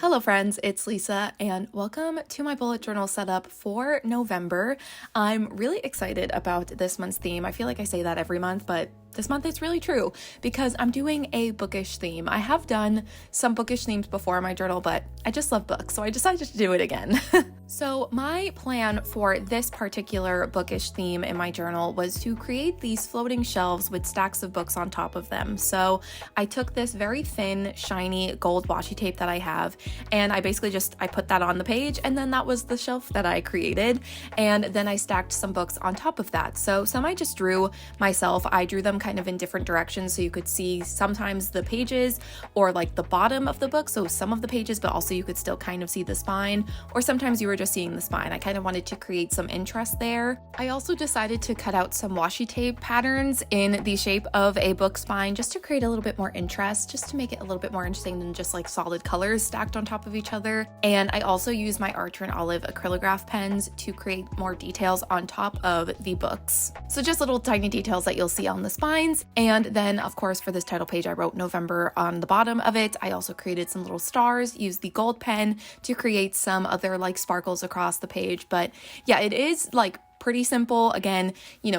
Hello friends, it's Lisa and welcome to my bullet journal setup for November. I'm really excited about this month's theme. I feel like I say that every month, but this month it's really true because I'm doing a bookish theme. I have done some bookish themes before in my journal, but I just love books, so I decided to do it again. So my plan for this particular bookish theme in my journal was to create these floating shelves with stacks of books on top of them. So I took this very thin, shiny gold washi tape that I have, and I basically I put that on the page, and then that was the shelf that I created. And then I stacked some books on top of that. So some I just drew myself. I drew them kind of in different directions so you could see sometimes the pages or like the bottom of the book, so some of the pages, but also you could still kind of see the spine, or sometimes you were just seeing the spine. I kind of wanted to create some interest there. I also decided to cut out some washi tape patterns in the shape of a book spine just to create a little bit more interest, just to make it a little bit more interesting than just like solid colors stacked on top of each other. And I also used my Archer and Olive acrylograph pens to create more details on top of the books. So just little tiny details that you'll see on the spines. And then of course for this title page I wrote November on the bottom of it. I also created some little stars, used the gold pen to create some other like sparkles across the page. But yeah, it is like pretty simple. Again,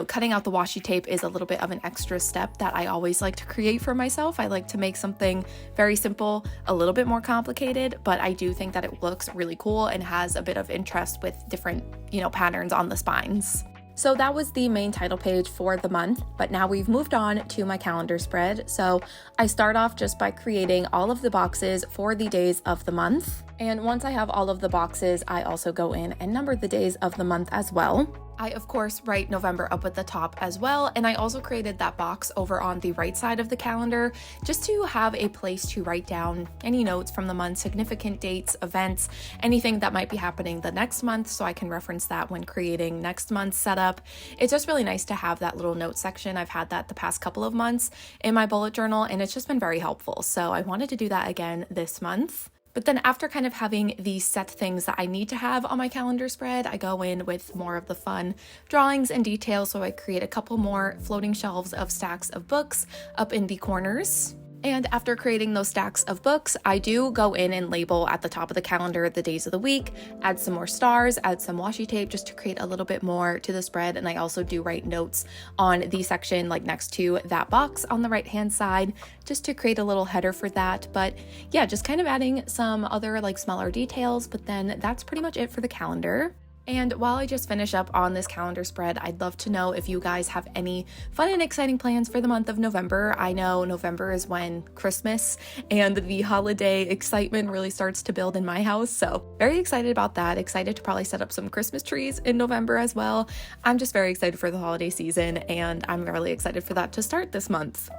cutting out the washi tape is a little bit of an extra step that I always like to create for myself. I like to make something very simple a little bit more complicated, but I do think that it looks really cool and has a bit of interest with different, patterns on the spines. So that was the main title page for the month, but now we've moved on to my calendar spread. So I start off just by creating all of the boxes for the days of the month. And once I have all of the boxes, I also go in and number the days of the month as well. I, of course, write November up at the top as well, and I also created that box over on the right side of the calendar just to have a place to write down any notes from the month, significant dates, events, anything that might be happening the next month, so I can reference that when creating next month's setup. It's just really nice to have that little note section. I've had that the past couple of months in my bullet journal, and it's just been very helpful, so I wanted to do that again this month. But then after kind of having these set things that I need to have on my calendar spread, I go in with more of the fun drawings and details. So I create a couple more floating shelves of stacks of books up in the corners. And after creating those stacks of books, I do go in and label at the top of the calendar the days of the week, add some more stars, add some washi tape just to create a little bit more to the spread. And I also do write notes on the section like next to that box on the right hand side just to create a little header for that. But yeah, just kind of adding some other like smaller details, but then that's pretty much it for the calendar. And while I just finish up on this calendar spread, I'd love to know if you guys have any fun and exciting plans for the month of November. I know November is when Christmas and the holiday excitement really starts to build in my house. So very excited about that. Excited to probably set up some Christmas trees in November as well. I'm just very excited for the holiday season, and I'm really excited for that to start this month.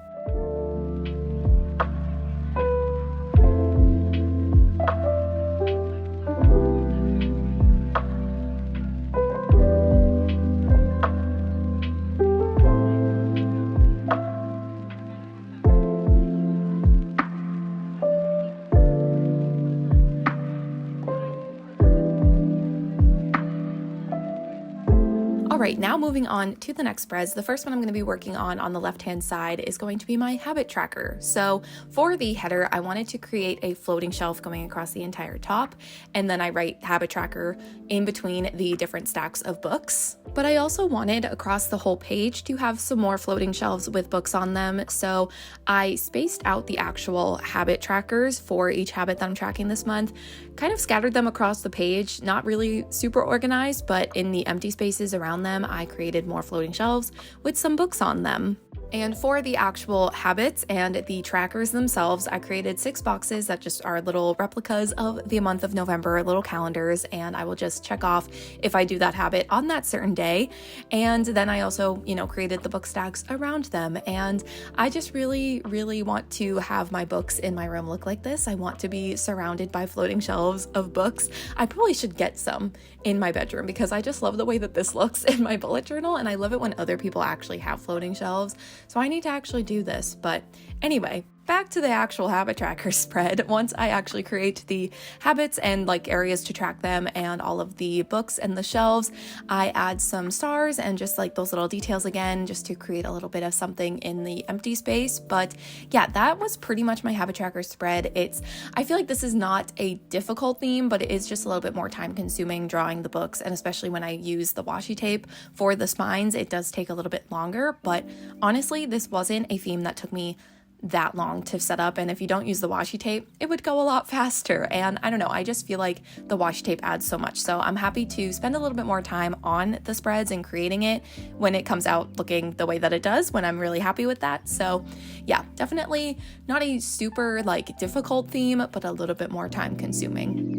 Alright, now moving on to the next spreads. The first one I'm going to be working on the left-hand side is going to be my habit tracker. So for the header, I wanted to create a floating shelf going across the entire top, and then I write habit tracker in between the different stacks of books. But I also wanted across the whole page to have some more floating shelves with books on them. So I spaced out the actual habit trackers for each habit that I'm tracking this month, kind of scattered them across the page, not really super organized, but in the empty spaces around them, I created more floating shelves with some books on them. And for the actual habits and the trackers themselves, I created 6 boxes that just are little replicas of the month of November, little calendars, and I will just check off if I do that habit on that certain day. And then I also, created the book stacks around them. And I just really, really want to have my books in my room look like this. I want to be surrounded by floating shelves of books. I probably should get some in my bedroom because I just love the way that this looks in my bullet journal, and I love it when other people actually have floating shelves. So I need to actually do this. But anyway, back to the actual habit tracker spread. Once I actually create the habits and like areas to track them and all of the books and the shelves, I add some stars and just like those little details again, just to create a little bit of something in the empty space. But yeah, that was pretty much my habit tracker spread. I feel like this is not a difficult theme, but it is just a little bit more time consuming drawing the books, and especially when I use the washi tape for the spines, it does take a little bit longer. But honestly, this wasn't a theme that took me that long to set up, and if you don't use the washi tape, it would go a lot faster. And I don't know, I just feel like the washi tape adds so much, so I'm happy to spend a little bit more time on the spreads and creating it when it comes out looking the way that it does, when I'm really happy with that. So yeah, definitely not a super like difficult theme, but a little bit more time consuming.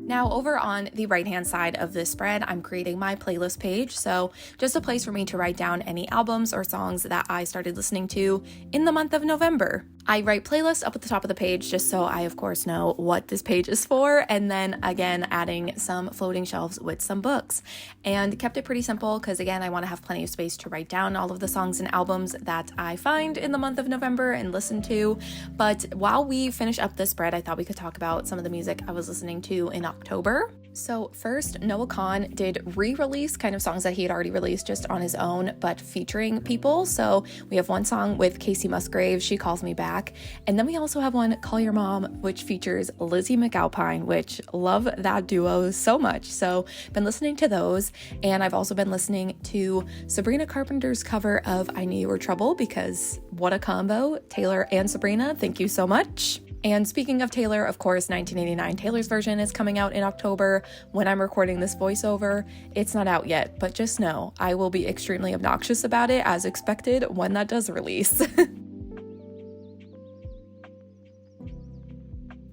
Now over on the right hand side of this spread, I'm creating my playlist page. So just a place for me to write down any albums or songs that I started listening to in the month of November. I write playlist up at the top of the page just so I of course know what this page is for, and then again adding some floating shelves with some books, and kept it pretty simple because again I want to have plenty of space to write down all of the songs and albums that I find in the month of November and listen to. But while we finish up this spread, I thought we could talk about some of the music I was listening to in October. So first, Noah Kahan did re-release kind of songs that he had already released just on his own, but featuring people. So we have one song with Casey Musgraves, She Calls Me Back. And then we also have one, Call Your Mom, which features Lizzie McAlpine, which love that duo so much. So been listening to those. And I've also been listening to Sabrina Carpenter's cover of I Knew You Were Trouble, because what a combo, Taylor and Sabrina, thank you so much. And speaking of Taylor, of course, 1989 Taylor's version is coming out in October. When I'm recording this voiceover, it's not out yet, but just know I will be extremely obnoxious about it as expected when that does release.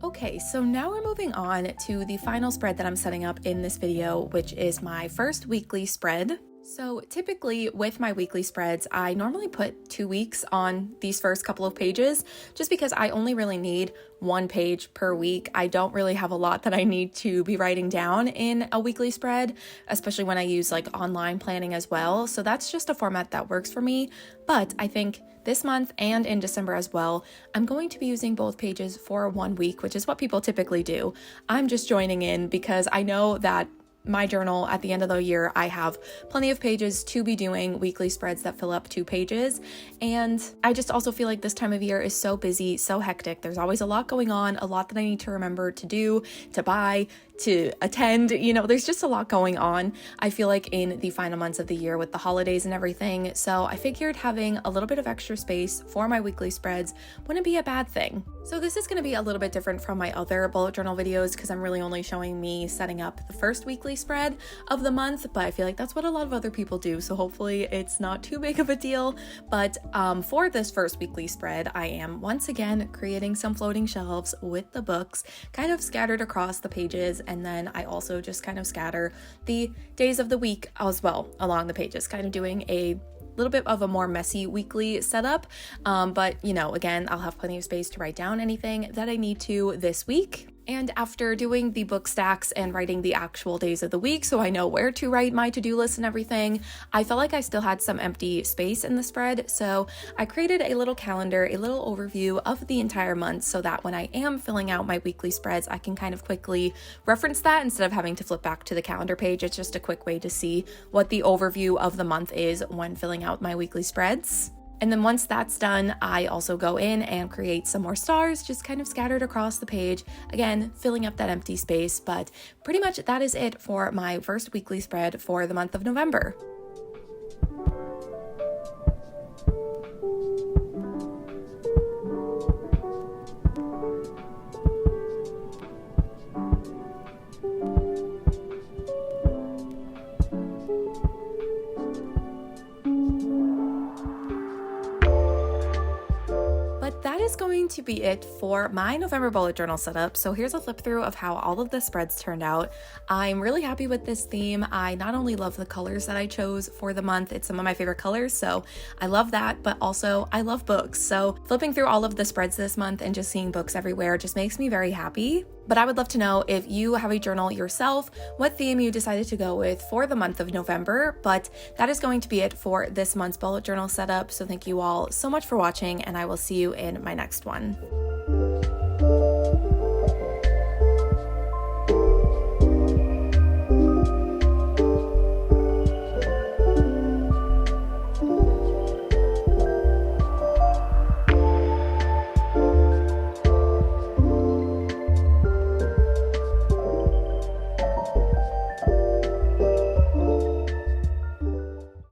Okay, so now we're moving on to the final spread that I'm setting up in this video, which is my first weekly spread. So typically with my weekly spreads, I normally put 2 weeks on these first couple of pages, just because I only really need 1 page per week. I don't really have a lot that I need to be writing down in a weekly spread, especially when I use like online planning as well. So that's just a format that works for me. But I think this month and in December as well, I'm going to be using both pages for 1 week, which is what people typically do. I'm just joining in because I know that my journal at the end of the year, I have plenty of pages to be doing weekly spreads that fill up 2 pages. And I just also feel like this time of year is so busy, so hectic. There's always a lot going on, a lot that I need to remember to do, to buy, to attend, there's just a lot going on. I feel like in the final months of the year with the holidays and everything. So I figured having a little bit of extra space for my weekly spreads wouldn't be a bad thing. So this is going to be a little bit different from my other bullet journal videos because I'm really only showing me setting up the first weekly spread of the month, but I feel like that's what a lot of other people do. So hopefully it's not too big of a deal. But for this first weekly spread, I am once again creating some floating shelves with the books kind of scattered across the pages. And then I also just kind of scatter the days of the week as well along the pages, kind of doing a little bit of a more messy weekly setup. But again, I'll have plenty of space to write down anything that I need to this week. And after doing the book stacks and writing the actual days of the week, so I know where to write my to-do list and everything, I felt like I still had some empty space in the spread. So I created a little calendar, a little overview of the entire month so that when I am filling out my weekly spreads, I can kind of quickly reference that instead of having to flip back to the calendar page. It's just a quick way to see what the overview of the month is when filling out my weekly spreads. And then once that's done, I also go in and create some more stars, just kind of scattered across the page, again, filling up that empty space. But pretty much that is it for my first weekly spread for the month of November. going to be it for my November bullet journal setup. So here's a flip through of how all of the spreads turned out. I'm really happy with this theme. I not only love the colors that I chose for the month, it's some of my favorite colors, so I love that, but also I love books. So flipping through all of the spreads this month and just seeing books everywhere just makes me very happy. But I would love to know if you have a journal yourself, what theme you decided to go with for the month of November. But that is going to be it for this month's bullet journal setup. So thank you all so much for watching, and I will see you in my next one.